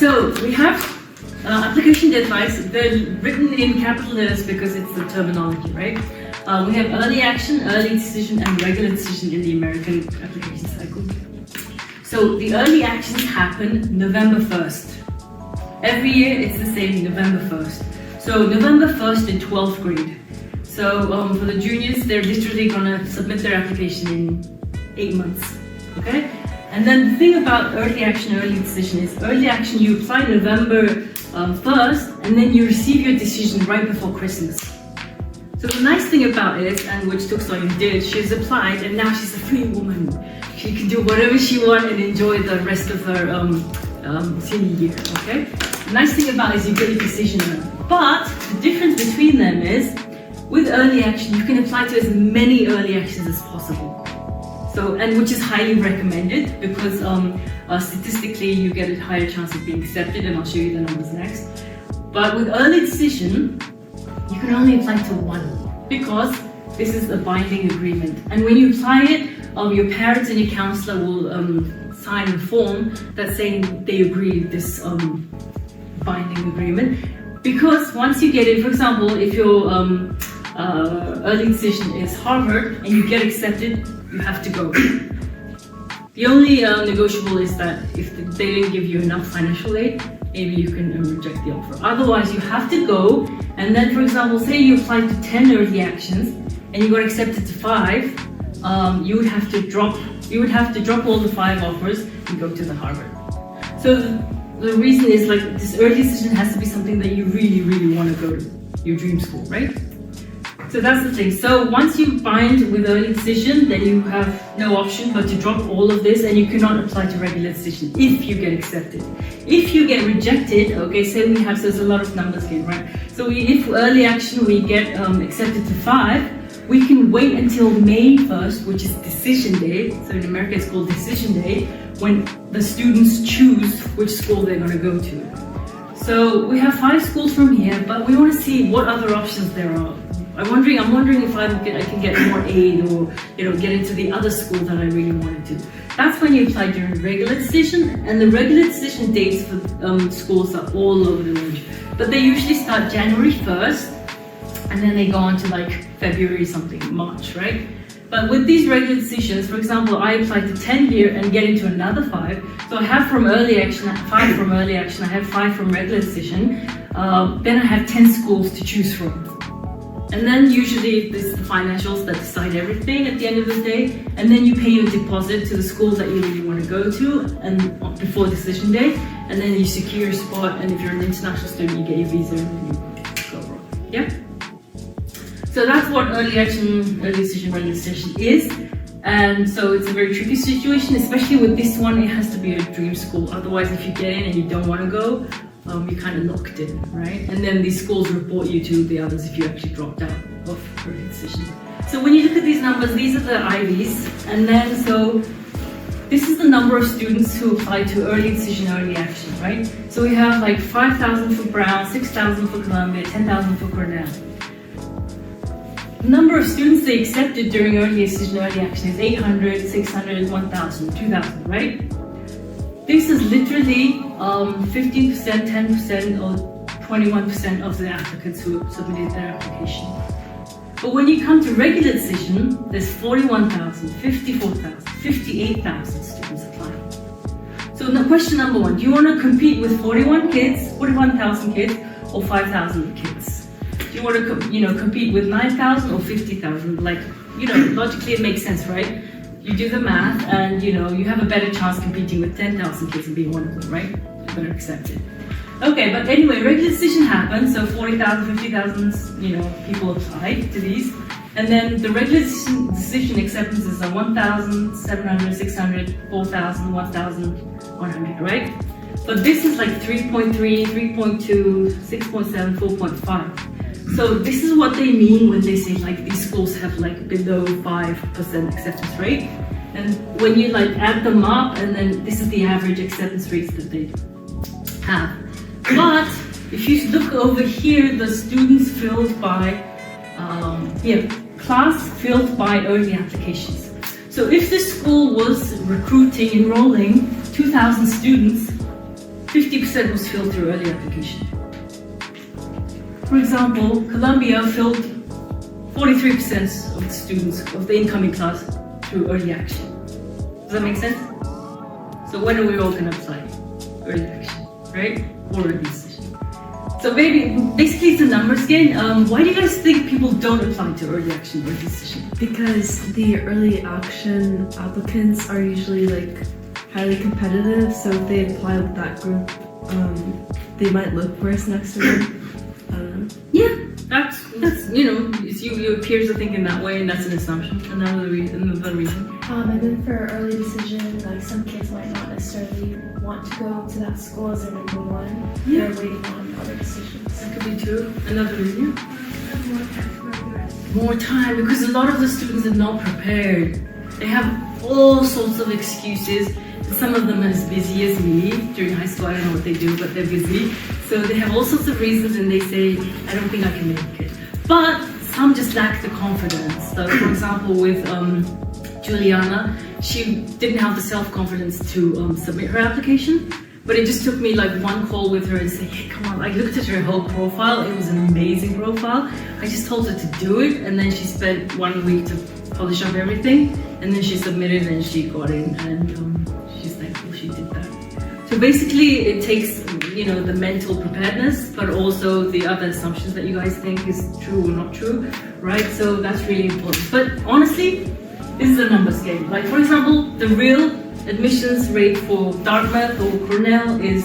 So we have application deadlines. They're written in capital letters because it's the terminology, right? We have early action, early decision, and regular decision in the American application cycle. So the early actions happen November 1st. Every year it's the same, November 1st. So November 1st in 12th grade. So for the juniors, they're literally gonna submit their application in 8 months, okay? And then the thing about early action, early decision is early action, you apply November 1st, and then you receive your decision right before Christmas. So the nice thing about it, and which Tuk Soyun did, she's applied and now she's a free woman. She can do whatever she wants and enjoy the rest of her senior year, okay? The nice thing about it is you get a decision. But the difference between them is, with early action, you can apply to as many early actions as possible. So, and which is highly recommended because statistically you get a higher chance of being accepted, and I'll show you the numbers next. But with early decision, you can only apply to one because this is a binding agreement. And when you apply it, your parents and your counselor will sign a form that's saying they agree with this binding agreement. Because once you get it, for example, if your early decision is Harvard and you get accepted, you have to go. The only negotiable is that if they didn't give you enough financial aid, maybe you can reject the offer. Otherwise, you have to go. And then, for example, say you applied to 10 early actions and you got accepted to 5, you would have to drop all the 5 offers and go to the Harvard. So the reason is like this early decision has to be something that you really, really want to go to, your dream school, right? So that's the thing. So once you bind with early decision, then you have no option but to drop all of this, and you cannot apply to regular decision if you get accepted. If you get rejected, okay, say we have, so there's a lot of numbers here, right? So if early action we get accepted to 5, we can wait until May 1st, which is decision day. So in America it's called decision day, when the students choose which school they're going to go to. So we have 5 schools from here, but we want to see what other options there are. I'm wondering if I can get more aid, or get into the other school that I really wanted to. That's when you apply during regular decision, and the regular decision dates for schools are all over the range. But they usually start January 1st, and then they go on to like February something, March, right? But with these regular decisions, for example, I applied to 10 here and get into another 5. So I have from early action, 5 from early action, I have 5 from regular decision. Then I have 10 schools to choose from. And then usually it's the financials that decide everything at the end of the day. And then you pay your deposit to the schools that you really want to go to, and before decision day. And then you secure your spot, and if you're an international student, you get your visa and then you go abroad. Yeah? So that's what early action, early decision, regular decision is. And so it's a very tricky situation, especially with this one. It has to be a dream school. Otherwise, if you get in and you don't want to go, you're kind of locked in, right? And then these schools report you to the others if you actually dropped out of early decision. So when you look at these numbers, these are the IVs, and then so this is the number of students who apply to early decision, early action, right? So we have like 5,000 for Brown, 6,000 for Columbia, 10,000 for Cornell. The number of students they accepted during early decision, early action is 800, 600, 1,000, 2,000, right? This is literally 15%, 10%, or 21% of the applicants who submitted their application. But when you come to regular decision, there's 41,000, 54,000, 58,000 students applying. So now question number 1, do you want to compete with 41,000 kids, or 5,000 kids? Do you want to compete with 9,000 or 50,000? Like, logically it makes sense, right? You do the math, and you have a better chance competing with 10,000 kids and being one of them, right? You're better accepted. Okay, but anyway, regular decision happened, so 40,000, 50,000, people applied to these. And then the regular decision acceptances are 1,000, 700, 600, 4,000, 1,100, right? But this is like 3.3, 3.2, 6.7, 4.5. So this is what they mean when they say like these schools have like below 5% acceptance rate. And when you like add them up, and then this is the average acceptance rates that they have. But if you look over here, the students filled by, class filled by early applications. So if the school was enrolling 2,000 students, 50% was filled through early application. For example, Columbia filled 43% of the students of the incoming class through early action. Does that make sense? So when are we all going to apply early action, right? Or early decision. So basically it's a numbers game. Why do you guys think people don't apply to early action or decision? Because the early action applicants are usually like highly competitive, so if they apply with that group, they might look worse next to them. I don't know. Yeah, that's it's your peers are thinking that way, and that's an assumption. Another reason. And then for early decision, like some kids might not necessarily want to go to that school as their number one. Yeah. They're waiting on other decisions. That could be true. Another reason. More time, because a lot of the students are not prepared. They have all sorts of excuses. Some of them are as busy as me. During high school, I don't know what they do, but they're busy. So they have all sorts of reasons and they say, I don't think I can make it. But some just lack the confidence. So for example, with Juliana, she didn't have the self-confidence to submit her application. But it just took me like one call with her and say, hey, come on. I looked at her whole profile. It was an amazing profile. I just told her to do it. And then she spent 1 week to polish up everything. And then she submitted and she got in. And she's thankful she did that. So basically it takes, the mental preparedness, but also the other assumptions that you guys think is true or not true, right? So that's really important. But honestly, this is a numbers game. Like for example, the real admissions rate for Dartmouth or Cornell is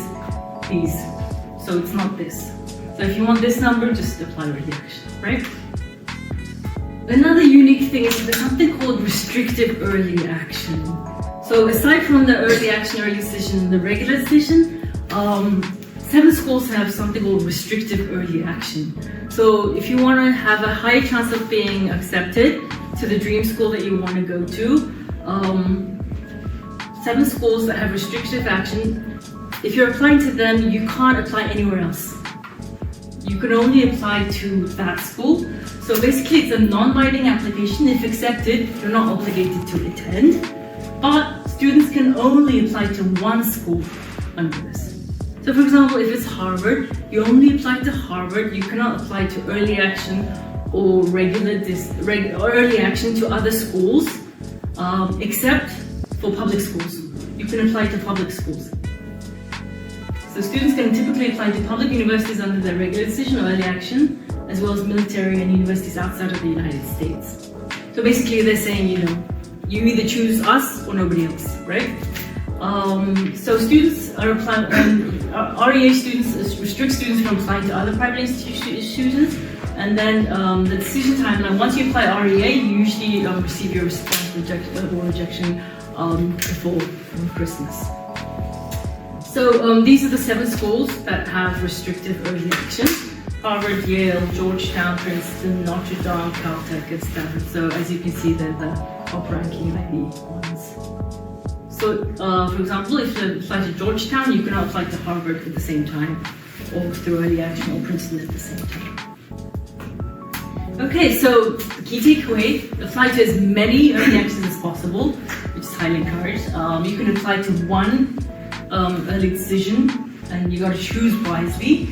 these. So it's not this. So if you want this number, just apply early action, right? Another unique thing is there's something called restrictive early action. So aside from the early action, early decision, and the regular decision, 7 schools have something called restrictive early action. So if you want to have a higher chance of being accepted to the dream school that you want to go to, 7 schools that have restrictive action, if you're applying to them, you can't apply anywhere else. You can only apply to that school. So basically it's a non-binding application. If accepted, you're not obligated to attend, but students can only apply to one school under this. So for example, if it's Harvard, you only apply to Harvard. You cannot apply to early action or early action to other schools, except for public schools. You can apply to public schools. So students can typically apply to public universities under their regular decision or early action, as well as military and universities outside of the United States. So basically they're saying, you either choose us or nobody else, right? So students are applying, REA students restrict students from applying to other private institutions, and then the decision timeline, once you apply REA, you usually receive your response or rejection before Christmas. So these are the 7 schools that have restrictive early action: Harvard, Yale, Georgetown, Princeton, Notre Dame, Caltech, and Stanford. So as you can see, they're the top ranking IB ones. So for example, if you apply to Georgetown, you cannot apply to Harvard at the same time, or through early action or Princeton at the same time. Okay, so the key takeaway, apply to as many early actions as possible, which is highly encouraged. You can apply to one early decision, and you got to choose wisely.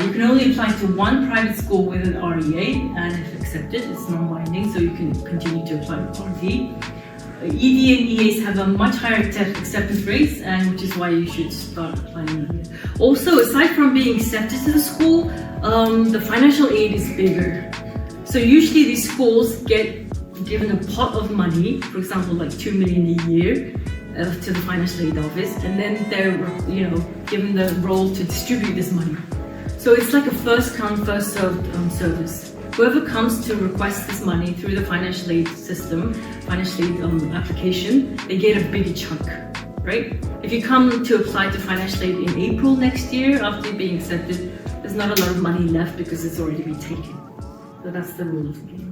You can only apply to one private school with an REA, and if accepted, it's non-binding, so you can continue to apply with RV. ED and EAs have a much higher acceptance rates, and which is why you should start applying earlier. Also, aside from being accepted to the school, the financial aid is bigger. So usually these schools get given a pot of money, for example, like $2 million a year to the financial aid office, and then they're given the role to distribute this money. So it's like a first come, first served service. Whoever comes to request this money through the financial aid system, financial aid application, they get a bigger chunk, right? If you come to apply to financial aid in April next year after being accepted, there's not a lot of money left because it's already been taken. So that's the rule of the game.